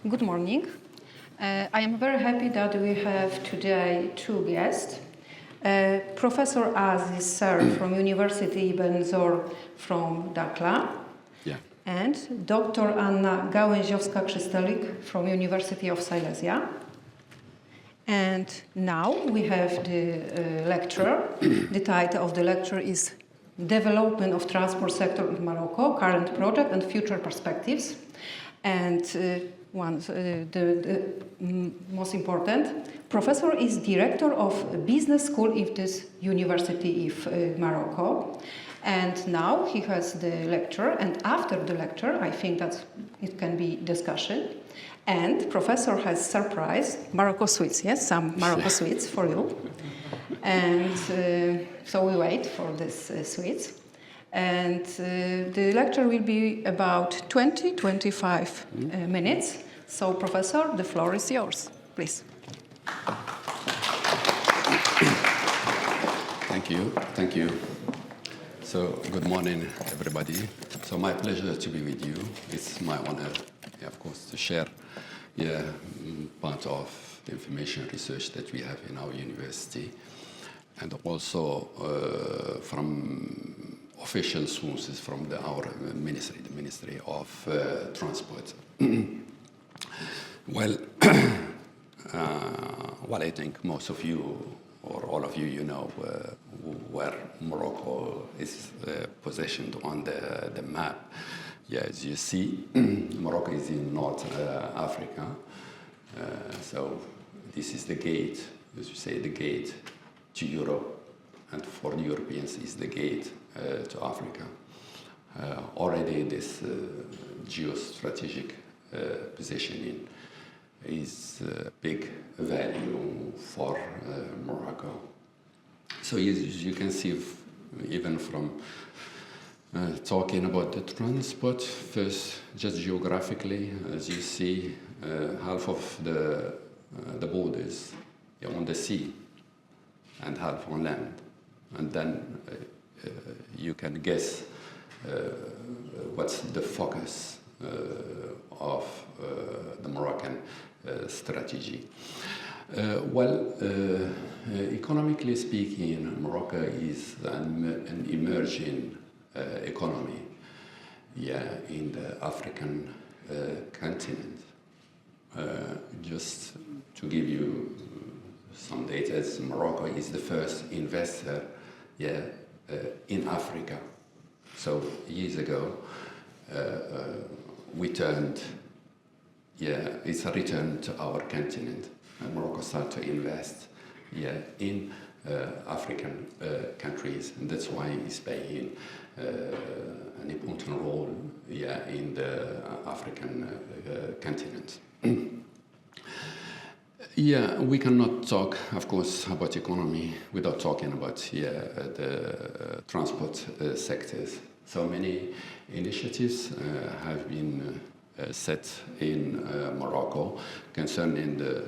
Good morning. I am very happy that we have today two guests. Professor Aziza Saira from University Ibn Zohr from Dakhla. Yeah. And Dr. Anna Gałęziowska-Krzystelik from University of Silesia. And now we have the lecture. The title of the lecture is Development of Transport Sector in Morocco, Current Project and Future Perspectives. And the most important, professor is director of business school in this University of Morocco. And now he has the lecture, and after the lecture, I think that it can be discussion. And professor has surprise Morocco sweets, yes, some Morocco sweets for you. And so we wait for this sweets. And the lecture will be about 20-25 minutes. So, Professor, the floor is yours, please. Thank you. So, good morning, everybody. So, my pleasure to be with you. It's my honor, of course, to share part of the information research that we have in our university, and also from official sources from our ministry, the Ministry of Transport. Well, I think most of you, or all of you, know where Morocco is positioned on the map. Yeah, as you see, Morocco is in North Africa. So this is the gate, as you say, the gate to Europe, and for the Europeans is the gate to Africa. Already this geostrategic positioning is a big value for Morocco. So as you can see, even from talking about the transport, first just geographically, as you see, half of the borders are on the sea and half on land. And then you can guess what's the focus of the Moroccan strategy. Economically speaking, Morocco is an emerging economy in the African continent. Just to give you some data, Morocco is the first investor in Africa. So years ago, we turned, it's a return to our continent. And Morocco started to invest in African countries, and that's why it's playing an important role in the African continent. We cannot talk, of course, about economy without talking about the transport sectors. So many initiatives have been set in Morocco concerning the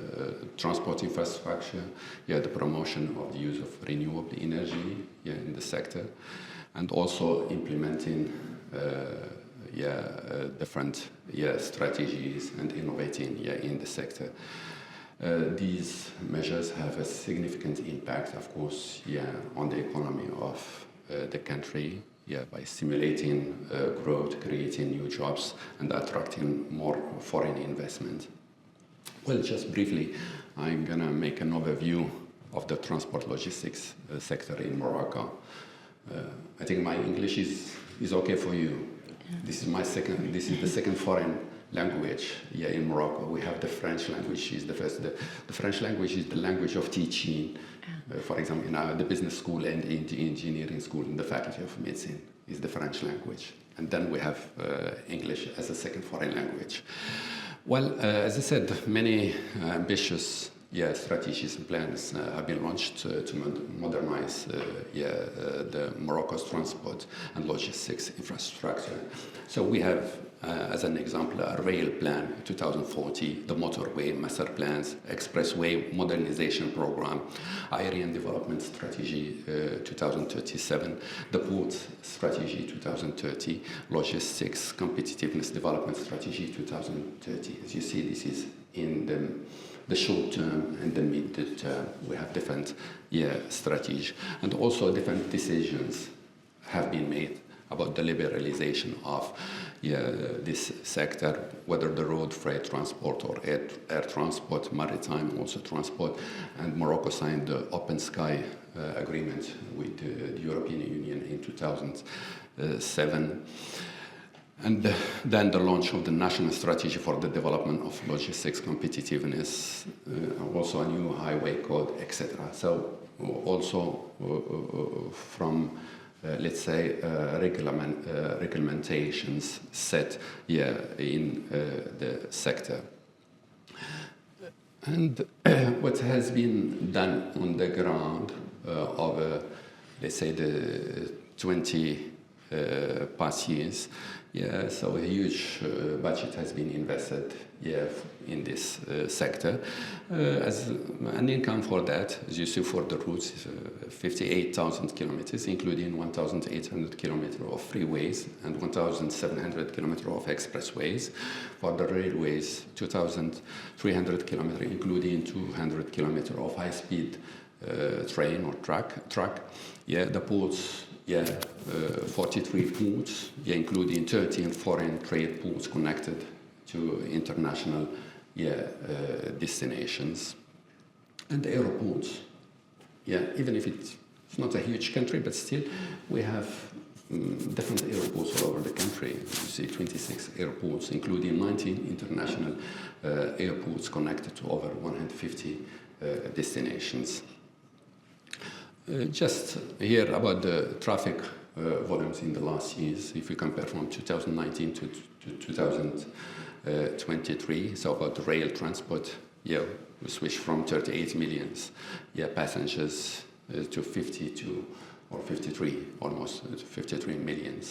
transport infrastructure, the promotion of the use of renewable energy in the sector, and also implementing different strategies and innovating in the sector. These measures have a significant impact, of course, on the economy of the country, by stimulating growth, creating new jobs, and attracting more foreign investment. Well, just briefly, I'm going to make an overview of the transport logistics sector in Morocco. I think my English is okay for you. This is the second foreign language in Morocco. We have the French language is the first. The French language is the language of teaching. For example, in the business school and in the engineering school in the faculty of medicine is the French language. And then we have English as a second foreign language. Well, as I said, many ambitious strategies and plans have been launched to modernize the Morocco's transport and logistics infrastructure. So we have, as an example, a rail plan 2040, the motorway master plans, expressway modernization program, Aerian development strategy 2037, the port strategy 2030, logistics competitiveness development strategy 2030. As you see, this is in the short term and the mid term. We have different strategies, and also different decisions have been made about the liberalization of this sector, whether the road freight transport or air transport, maritime also transport. And Morocco signed the Open Sky Agreement with the European Union in 2007. And then the launch of the National Strategy for the Development of Logistics Competitiveness, also a new highway code, etc. So also from let's say, regulations set in the sector. And what has been done on the ground over, let's say, the 20 past years, so a huge budget has been invested in this sector. As an income for that, as you see for the routes, 58,000 kilometers, including 1,800 kilometers of freeways and 1,700 kilometers of expressways. For the railways, 2,300 kilometers, including 200 kilometers of high-speed train or truck. The ports, 43 ports, including 13 foreign trade ports connected to international destinations. And the airports, even if it's not a huge country, but still we have different airports all over the country. You see 26 airports, including 19 international airports connected to over 150 destinations. Just here about the traffic volumes in the last years, if we compare from 2019 to 2023, so about the rail transport, we switched from 38 million passengers to 52 or 53, almost 53 million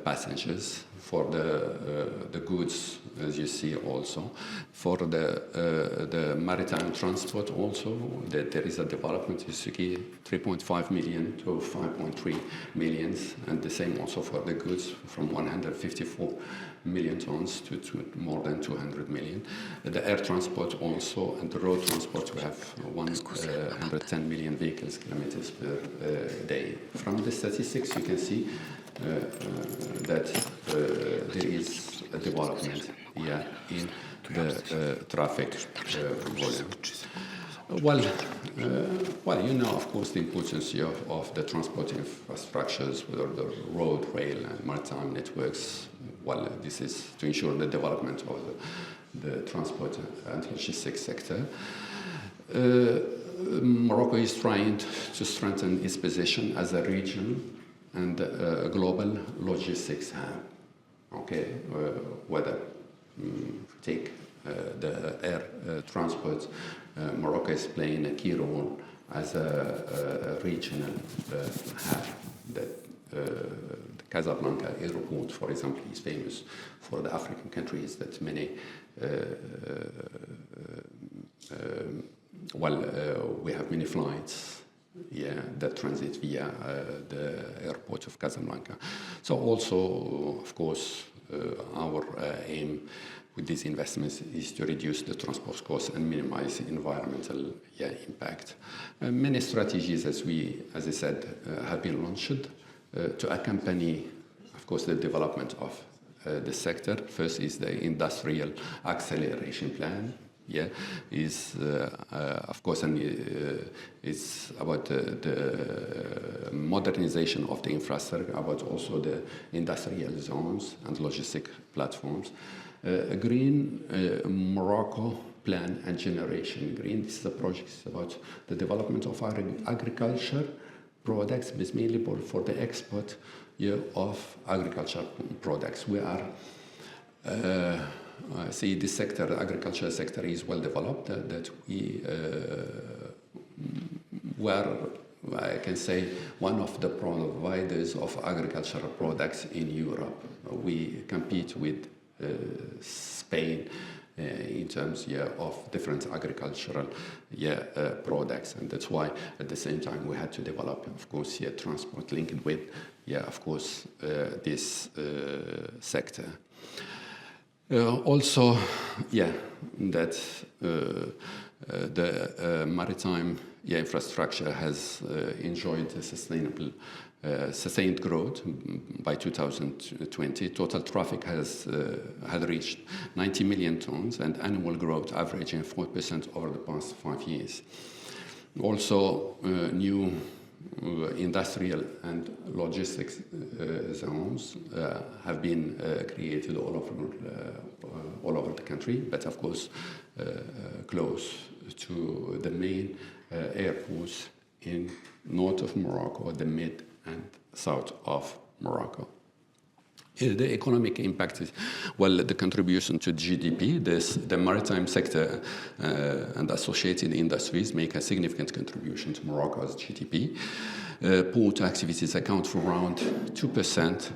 passengers. For the goods, as you see also. For the maritime transport also, there is a development, you see 3.5 million to 5.3 million, and the same also for the goods, from 154 million tons to more than 200 million. The air transport also, and the road transport, we have 110 million vehicles kilometers per day. From the statistics, you can see that there is a development in the traffic volume. Well, you know, of course, the importance of the transport infrastructures, whether the road, rail, and maritime networks. Well, this is to ensure the development of the transport and logistics sector. Morocco is trying to strengthen its position as a regional and a global logistics hub. Whether take the air transport, Morocco is playing a key role as a regional hub. The Casablanca airport, for example, is famous for the African countries that many we have many flights that transit via the airport of Casablanca. So also, of course, our aim with these investments is to reduce the transport costs and minimize environmental impact. Many strategies, as I said, have been launched to accompany, of course, the development of the sector. First is the industrial acceleration plan. Is of course, and it's about the modernization of the infrastructure, about also the industrial zones and logistic platforms. Green Morocco Plan and Generation Green. This is a project about the development of our agriculture products, but mainly for the export of agriculture products. We are see this sector, the agricultural sector, is well developed. That we were, I can say, one of the providers of agricultural products in Europe. We compete with Spain in terms of different agricultural products, and that's why at the same time we had to develop, of course, transport linked with, of course, this sector. Also, that the maritime infrastructure has enjoyed a sustained growth. By 2020, total traffic had reached 90 million tons, and annual growth averaging 4% over the past 5 years. Also, new industrial and logistics zones have been created all over the country, but of course close to the main airports in north of Morocco, the mid and south of Morocco. The economic impact is, the contribution to GDP. The maritime sector and associated industries make a significant contribution to Morocco's GDP. Port activities account for around 2%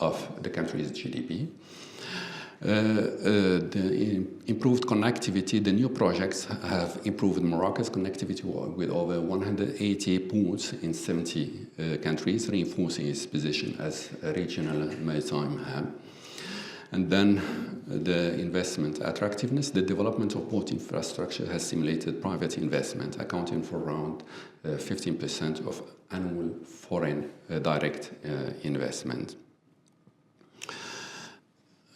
of the country's GDP. The improved connectivity, the new projects have improved Morocco's connectivity with over 180 ports in 70 countries, reinforcing its position as a regional maritime hub. And then the investment attractiveness. The development of port infrastructure has stimulated private investment, accounting for around 15% of annual foreign direct investment.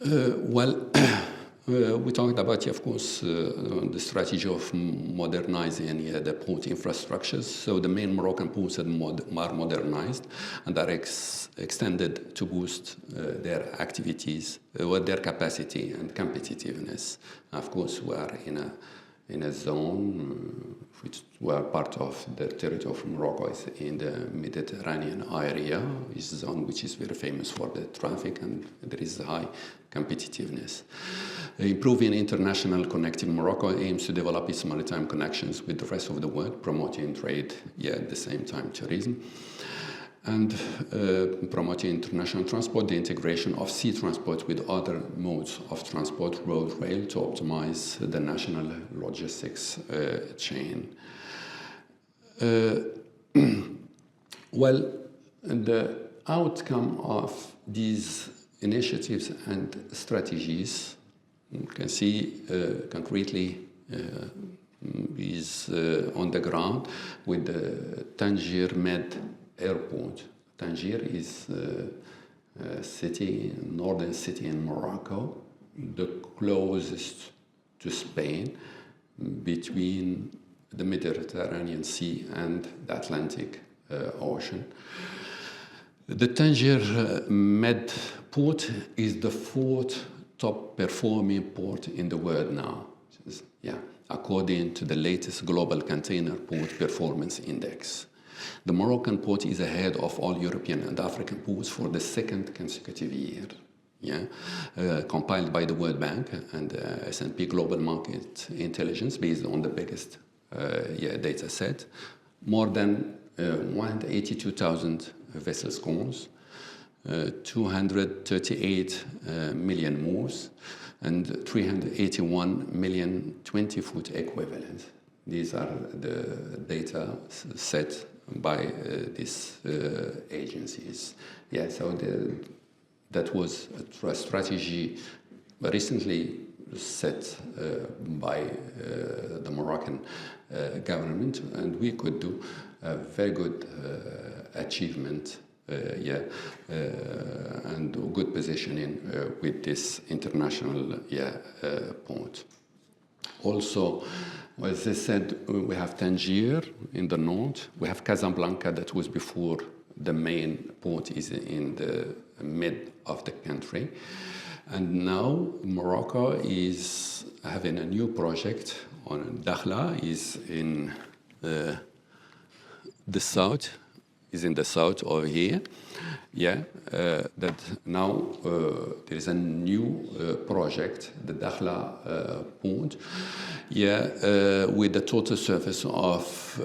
We talked about, of course, the strategy of modernizing the port infrastructures. So the main Moroccan ports are modernized and are extended to boost their activities, their capacity and competitiveness. Of course, we are in a zone which were part of the territory of Morocco is in the Mediterranean area. It's a zone which is very famous for the traffic, and there is high competitiveness. Improving international connectivity, Morocco aims to develop its maritime connections with the rest of the world, promoting trade, at the same time tourism, and promoting international transport, the integration of sea transport with other modes of transport, road, rail, to optimize the national logistics chain. The outcome of these initiatives and strategies, you can see concretely is on the ground with the Tangier Med Airport. Tangier is a city, northern city in Morocco, the closest to Spain, between the Mediterranean Sea and the Atlantic Ocean. The Tangier Med Port is the fourth top performing port in the world now, according to the latest Global Container Port Performance Index. The Moroccan port is ahead of all European and African ports for the second consecutive year. Compiled by the World Bank and S&P Global Market Intelligence, based on the biggest data set. More than 182,000 vessel scores, 238 million moves, and 381 million 20-foot equivalents. These are the data set by these agencies. So that was a strategy recently set by the Moroccan government, and we could do a very good achievement and good positioning with this international port. Also, as I said, we have Tangier in the north. We have Casablanca, that was before the main port is in the mid of the country. And now Morocco is having a new project on Dakhla, is in the south, is in the south over here. That now there is a new project, the Dakhla port, with the total surface of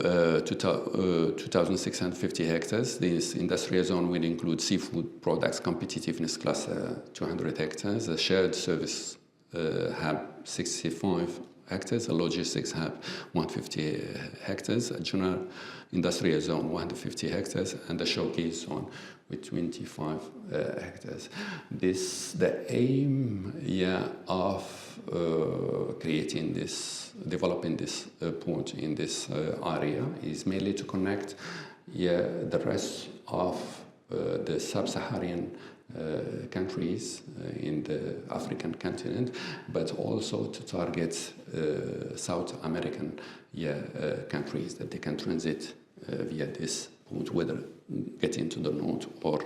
2,650 hectares. This industrial zone will include seafood products, competitiveness class 200 hectares, a shared service hub 65 hectares, a logistics hub 150 hectares, a general industrial zone 150 hectares, and a showcase zone with 25 hectares. The aim of developing this port in this area is mainly to connect the rest of the sub-Saharan countries in the African continent, but also to target South American countries that they can transit via this port, whether getting to the north or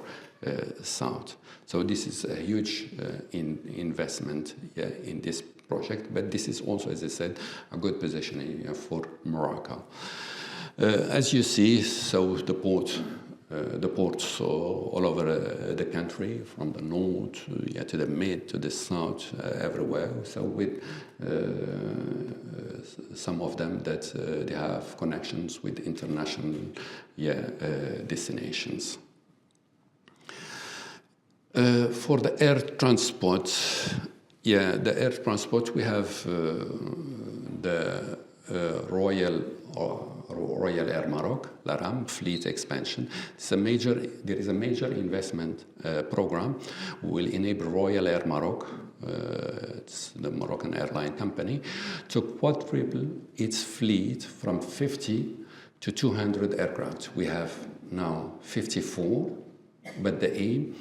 south. So this is a huge investment in this project, but this is also, as I said, a good positioning for Morocco. As you see, so the ports all over the country, from the north to the mid to the south, everywhere. So with some of them that they have connections with international destinations. For the air transport, we have the Royal Air Maroku, RAM fleet expansion. There is a major investment program will enable Royal Air Maroku, it's the Moroccan airline company, to quadruple its fleet from 50 to 200 aircraft. We have now 54, but the aim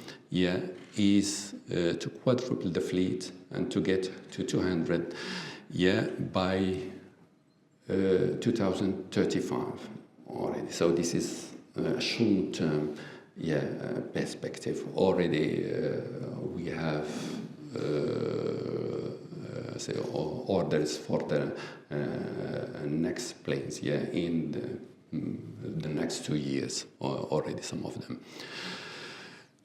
is to quadruple the fleet and to get to 200 by 2035 already. So this is a short-term perspective. Already we have orders for the next planes in the next 2 years, already some of them.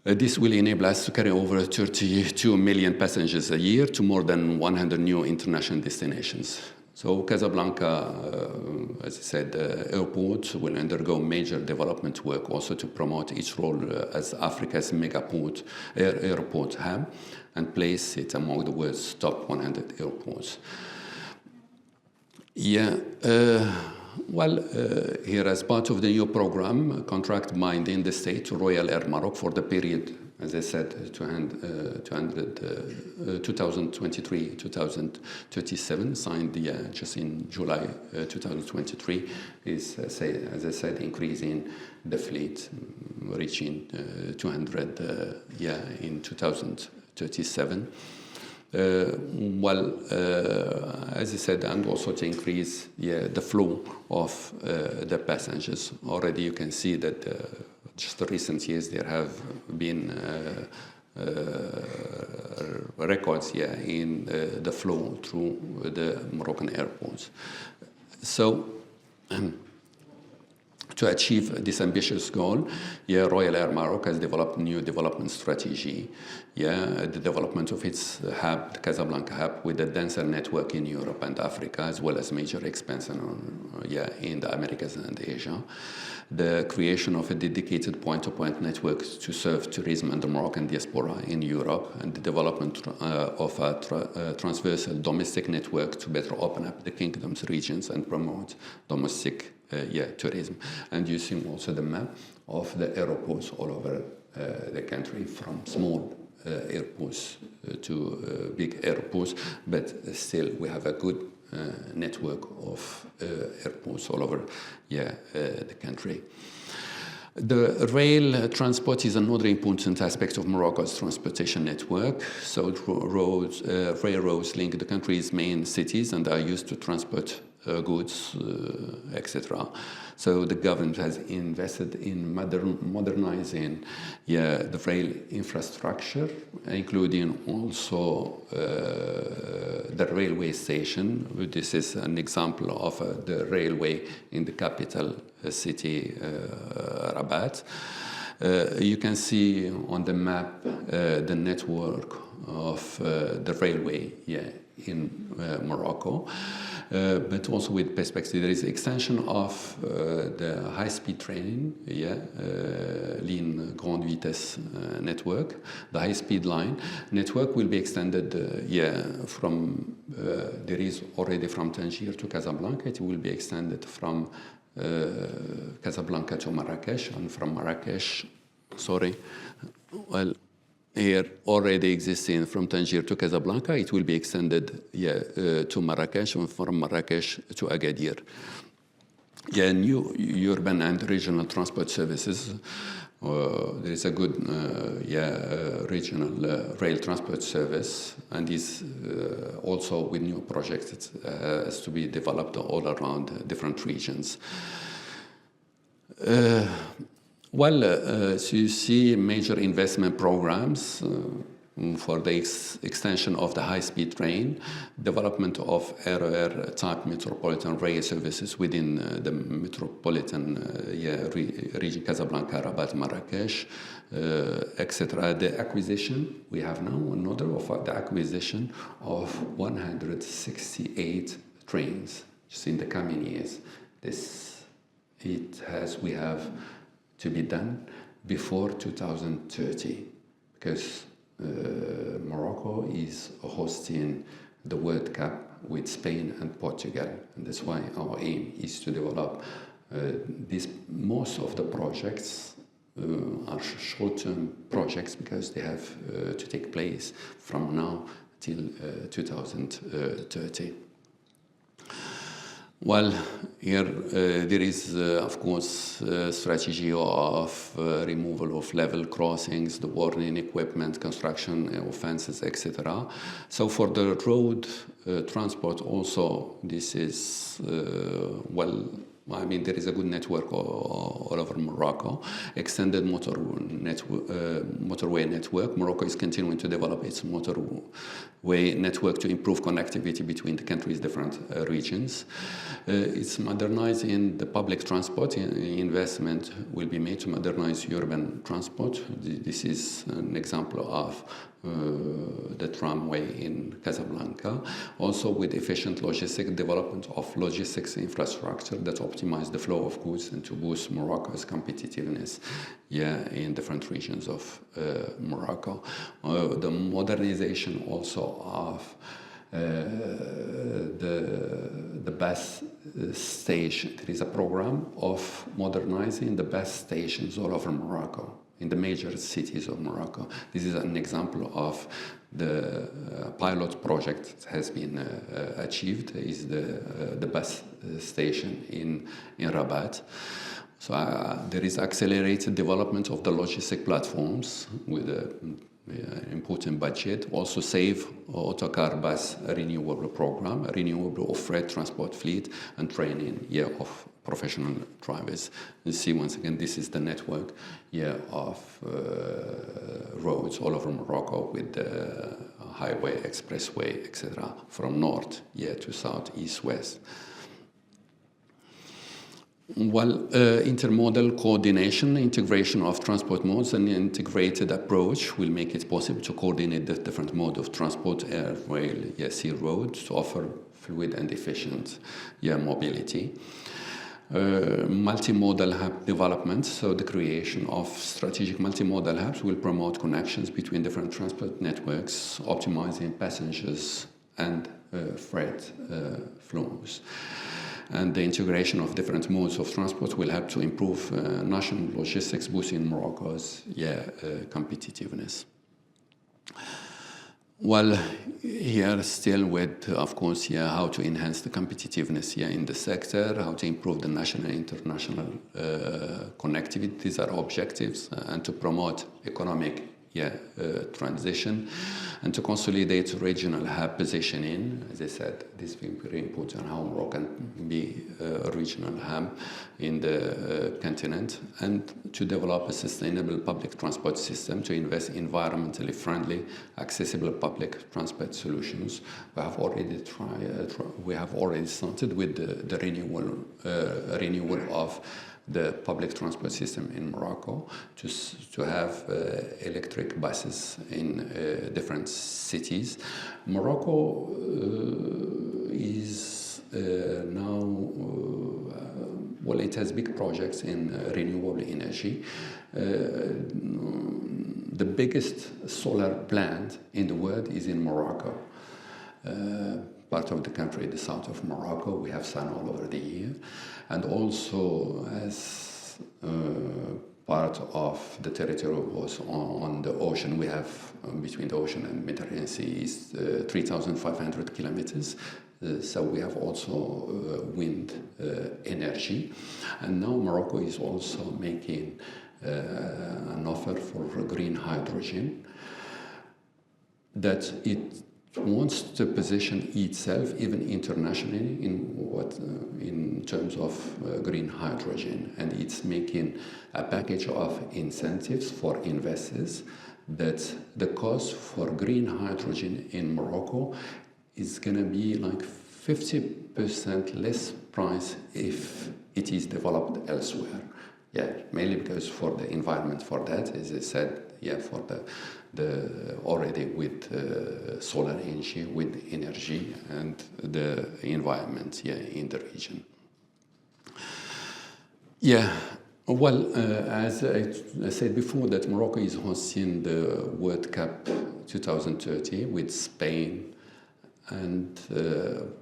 This will enable us to carry over 32 million passengers a year to more than 100 new international destinations. So Casablanca, as I said, airport will undergo major development work also to promote its role as Africa's mega airport hub and place it among the world's top 100 airports. Here as part of the new program, contract binding the state to Royal Air Maroku for the period, as I said, 2023-2037, signed just in July 2023, is, as I said, increasing the fleet, reaching 200 in 2037. As I said, and also to increase the flow of the passengers. Already you can see that just the recent years there have been records in the flow through the Moroccan airports. So to achieve this ambitious goal, Royal Air Maroku has developed a new development strategy. The development of its hub, the Casablanca hub, with a denser network in Europe and Africa, as well as major expansion in the Americas and Asia. The creation of a dedicated point-to-point network to serve tourism and the Moroccan diaspora in Europe, and the development of a transversal domestic network to better open up the kingdom's regions and promote domestic tourism. And you see also the map of the airports all over the country, from small airports to big airports, but still we have a good network of airports all over the country. The rail transport is another important aspect of Morocco's transportation network. So railroads link the country's main cities and are used to transport goods, etc. So the government has invested in modernizing the rail infrastructure, including also the railway station. This is an example of the railway in the capital city, Rabat. You can see on the map the network of the railway in Morocco, but also with perspective. There is extension of the high-speed train, ligne grande vitesse network. The high-speed line network will be extended from, there is already from Tangier to Casablanca. It will be extended from Casablanca to Marrakesh, and from Marrakesh, here already existing from Tangier to Casablanca, it will be extended to Marrakesh, and from Marrakesh to Agadir. New urban and regional transport services. There is a good regional rail transport service, and is also with new projects it has to be developed all around different regions. So you see major investment programs for the extension of the high-speed train, development of RER-type metropolitan rail services within the metropolitan region, Casablanca, Rabat, Marrakesh, etc. The acquisition, we have now another of the acquisition of 168 trains just in the coming years. We have to be done before 2030, because Morocco is hosting the World Cup with Spain and Portugal, and that's why our aim is to develop most of the projects are short-term projects, because they have to take place from now till 2030. Here there is, of course, a strategy of removal of level crossings, the warning equipment, construction of fences, etc. So for the road transport also, this is, there is a good network all over Morocco, extended motorway network. Morocco is continuing to develop its motorway network to improve connectivity between the country's different regions. It's modernizing the public transport. Investment will be made to modernize urban transport. This is an example of the tramway in Casablanca. Also with efficient logistics, development of logistics infrastructure that optimize the flow of goods and to boost Morocco's competitiveness in different regions of Morocco. The modernization also of the bus station. There is a program of modernizing the bus stations all over Morocco, in the major cities of Morocco. This is an example of the pilot project that has been achieved, is the bus station in Rabat. So there is accelerated development of the logistic platforms with an important budget. Also SAVE autocar bus renewable program, renewable of freight transport fleet, and training of professional drivers. You see, once again, this is the network of roads all over Morocco with the highway, expressway, etc., from north to south, east, west. Intermodal coordination, integration of transport modes, and integrated approach will make it possible to coordinate the different modes of transport, air, rail, sea, road, to offer fluid and efficient mobility. Multimodal hub development, so the creation of strategic multimodal hubs will promote connections between different transport networks, optimizing passengers and freight flows. And the integration of different modes of transport will help to improve national logistics, boosting Morocco's competitiveness. Here still with, of course, how to enhance the competitiveness in the sector, how to improve the national and international connectivity. These are objectives, and to promote economic transition, and to consolidate regional hub positioning. As I said, this is very important, how Morocco can be a regional hub in the continent, and to develop a sustainable public transport system, to invest in environmentally friendly, accessible public transport solutions. We have already started with the renewal of the public transport system in Morocco, to have electric buses in different cities. Morocco is now, well, it has big projects in renewable energy. The biggest solar plant in the world is in Morocco. Part of the country, the south of Morocco, we have sun all over the year. And also, as part of the territory was on the ocean, we have between the ocean and Mediterranean Sea is 3,500 kilometers. So we have also wind energy. And now Morocco is also making an offer for green hydrogen, that it wants to position itself even internationally in terms of green hydrogen, and it's making a package of incentives for investors, that the cost for green hydrogen in Morocco is going to be like 50% less price if it is developed elsewhere. Mainly because for the environment, for that, as I said, for the already with solar energy, wind energy, and the environment, in the region. Well, as I said before, that Morocco is hosting the World Cup 2030 with Spain and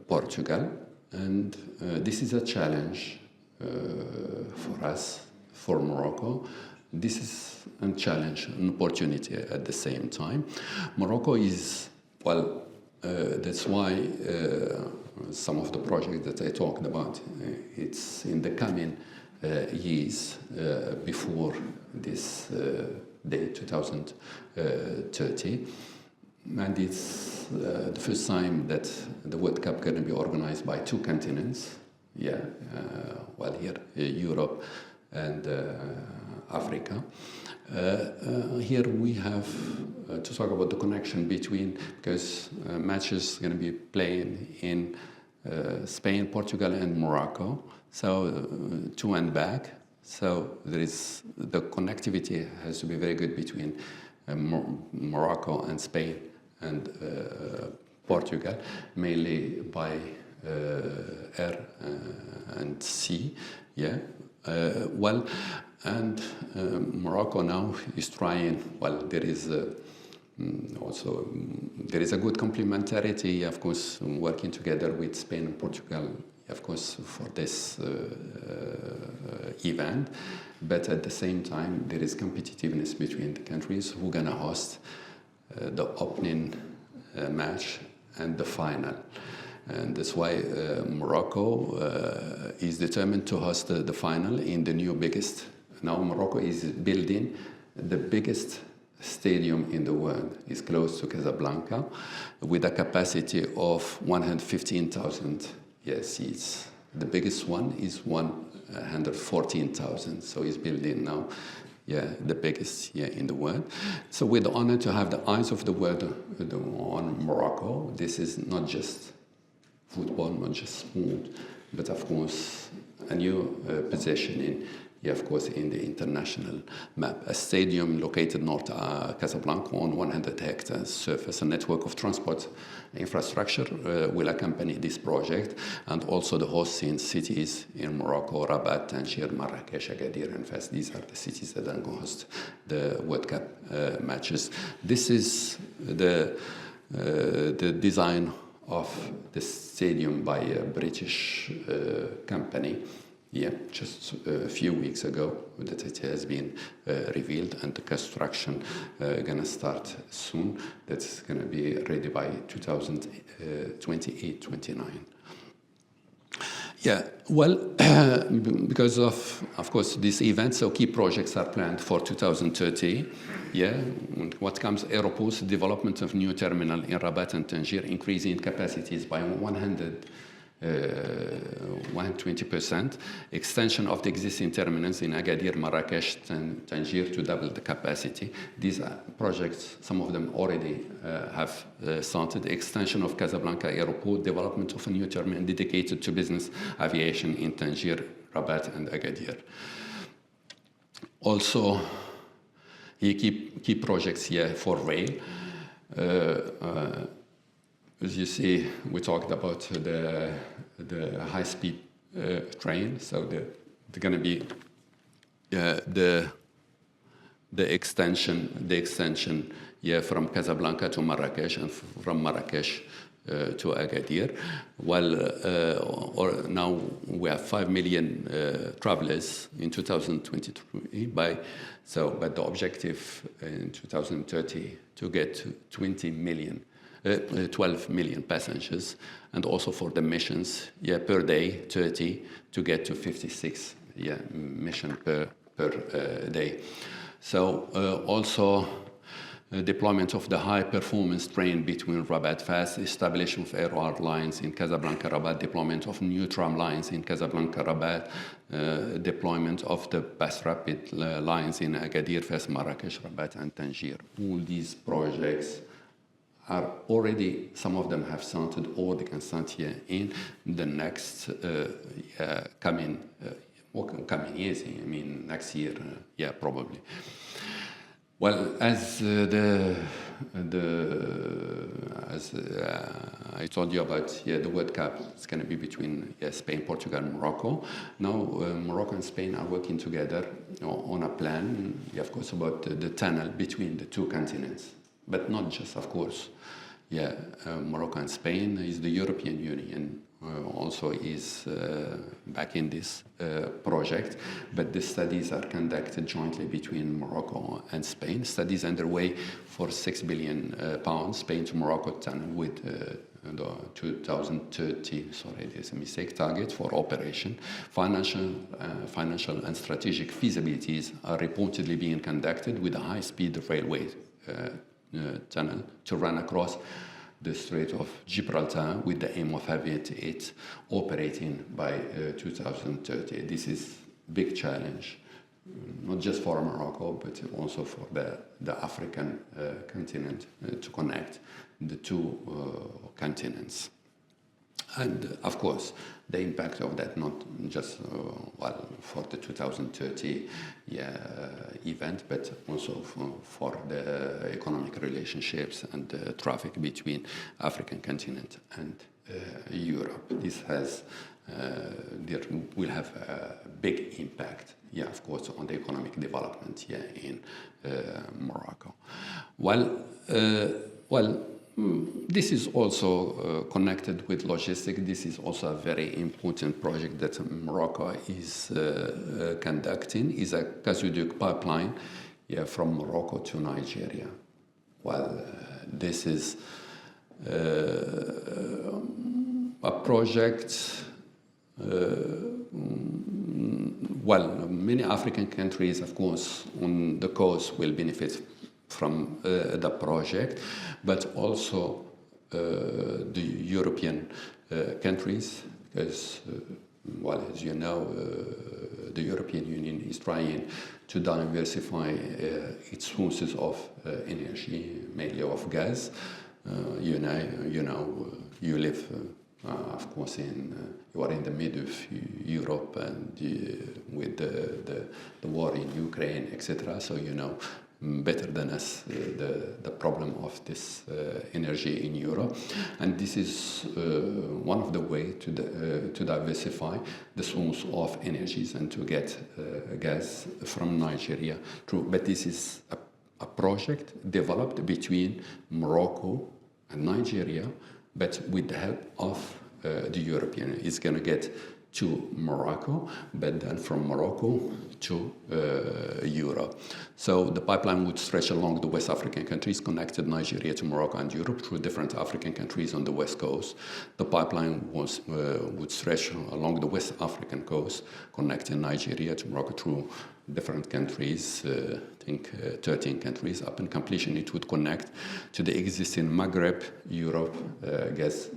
Portugal, and this is a challenge for us, for Morocco. This is a challenge, an opportunity at the same time. Morocco is, well, that's why some of the projects that I talked about, it's in the coming years before this day, 2030. And it's the first time that the World Cup going to be organized by two continents. Well, here, Europe and Africa. Here we have to talk about the connection between, because matches are going to be playing in Spain, Portugal, and Morocco. So to and back. So there is, the connectivity has to be very good between Morocco and Spain and Portugal, mainly by air and sea. Well, and Morocco now is trying, well, there is also there is a good complementarity, of course, working together with Spain and Portugal, of course, for this event. But at the same time, there is competitiveness between the countries who are going to host the opening match and the final. And that's why Morocco is determined to host the final in the new biggest. Now Morocco is building the biggest stadium in the world. It's close to Casablanca, with a capacity of 115,000 seats. The biggest one is 114,000. So he's building now, the biggest in the world. So we're honored to have the eyes of the world on Morocco. This is not just football, not just sport, but of course a new positioning, of course, in the international map. A stadium located north Casablanca on 100 hectares surface. A network of transport infrastructure will accompany this project, and also the hosting cities in Morocco: Rabat, Tangier, Marrakesh, Agadir, and Fez. These are the cities that are going to host the World Cup matches. This is the design of the stadium by a British company. Just a few weeks ago that it has been revealed, and the construction going to start soon. That's going to be ready by 2028-29. Yeah, well, because of course, this event, so key projects are planned for 2030. Yeah, what comes Aeroports, development of new terminal in Rabat and Tangier, increasing capacities by 120%, extension of the existing terminals in Agadir, Marrakesh, and Tangier to double the capacity. These projects, some of them already have started. Extension of Casablanca Airport, development of a new terminal dedicated to business aviation in Tangier, Rabat, and Agadir. Also, key projects here for rail. As you see, we talked about the high-speed train. So they're going to be the extension, yeah, from Casablanca to Marrakesh and from Marrakesh to Agadir. Well, now we have 5 million travelers in 2023. But the objective in 2030 to get to 12 million passengers, and also for the missions, yeah, per day, 30 to get to 56, yeah, mission per day. So also deployment of the high-performance train between Rabat Fas, establishment of aero lines in Casablanca Rabat, deployment of new tram lines in Casablanca Rabat, deployment of the bus rapid lines in Agadir, Fas, Marrakesh, Rabat, and Tangier. All these projects are already, some of them have started, or they can start here in the next coming years. I mean, next year, yeah, probably. Well, as I told you about, yeah, the World Cup is going to be between Spain, Portugal, and Morocco. Now, Morocco and Spain are working together on a plan, yeah, of course, about the tunnel between the two continents. But not just, of course, yeah, Morocco and Spain is the European Union also is back in this project, but the studies are conducted jointly between Morocco and Spain. Studies underway for £6 billion, Spain to Morocco tunnel with the 2030, sorry, there's a mistake, target for operation. Financial and strategic feasibilities are reportedly being conducted with a high-speed railway tunnel to run across the Strait of Gibraltar with the aim of having it operating by 2030. This is a big challenge, not just for Morocco, but also for the African continent to connect the two continents. And of course, the impact of that, not just for the 2030 event, but also for the economic relationships and the traffic between African continent and Europe. This has, there will have a big impact, yeah, of course, on the economic development, yeah, in Morocco. This is also connected with logistics. This is also a very important project that Morocco is conducting. Is a gazoduct pipeline, yeah, from Morocco to Nigeria. This is a project. Many African countries, of course, on the coast will benefit from the project, but also the European countries, because, as you know, the European Union is trying to diversify its sources of energy, mainly of gas. You live, of course, you are in the middle of Europe, and with the war in Ukraine, etc. So you know better than us the problem of this energy in Europe, and this is one of the ways to diversify the source of energies and to get gas from Nigeria through. But this is a project developed between Morocco and Nigeria, but with the help of the European. It's going to get to Morocco, but then from Morocco to Europe. So the pipeline would stretch along the West African countries, connected Nigeria to Morocco and Europe through different African countries on the west coast. The pipeline would stretch along the West African coast, connecting Nigeria to Morocco through different countries, I think 13 countries. Upon completion, it would connect to the existing Maghreb-Europe gas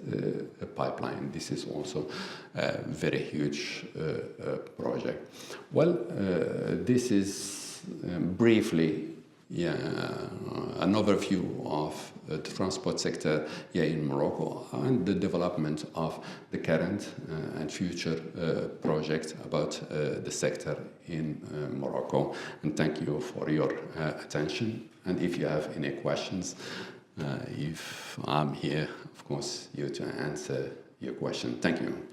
pipeline. This is also a very huge project. Well, this is briefly an overview of the transport sector here in Morocco and the development of the current and future projects about the sector in Morocco. And thank you for your attention. And if you have any questions, if I'm here, of course, you to answer your question. Thank you.